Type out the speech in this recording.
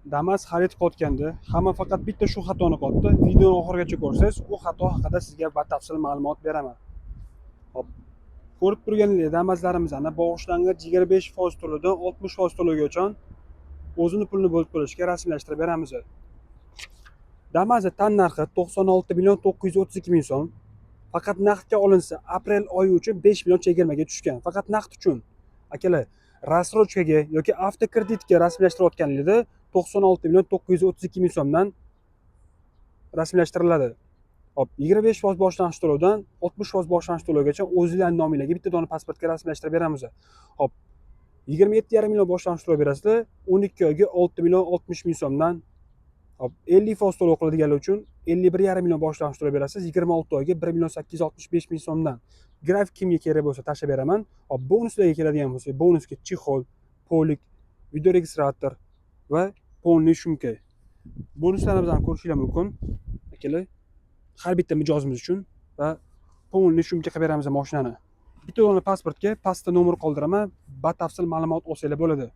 Damas xarid qilayotganda hamma faqat bitta shu xatoni qildi. Videoni oxirigacha ko'rsangiz, u xato haqida sizga batafsil ma'lumot beraman. Hop. Ko'rib turganingizdek, Damaslarimizni boshlang'ich 25% to'lovdan 60% to'lovgacha o'zini pulini bo'lib to'lashga rasmiylashtirib beramiz. Damas tan narxi 96.932.000 so'm. Faqat naqdga olinsa, aprel oyi uchun 5.020.000 ga tushgan. Faqat naqd uchun. Akalar, rassrochkaga yoki avtokreditga rasmiylashtirayotganligida 96.932.000 so'mdan rasmiylashtiriladi. Hop, 25% boshlang'ich to'lovdan 60% boshlang'ich to'lovgacha o'zingizlarning nomingizga bitta dona pasportga rasmiylashtirib beramiz. Hop, 27.5 million boshlang'ich to'lov berasizlar, 12 oyga 6.060.000 so'mdan. Hop, 50% to'lov qiladiganlar uchun 51.5 million boshlang'ich to'lov berasiz, 26 oyga 1.865.000 so'mdan. Grafik kimga kerak bo'lsa tashlab beraman. Hop, bonuslarga keladigan bo'lsak, bonusga chexol, polik, video registrator va polniy shumka. Bonuslarimizni ko'rishinglar mumkin. Akalar, har bitta mijozimiz uchun va polniy shumka qilib beramiz mashinani. Bitta dona pasportga pastda nomer qoldiraman, batafsil ma'lumot olsanglar bo'ladi.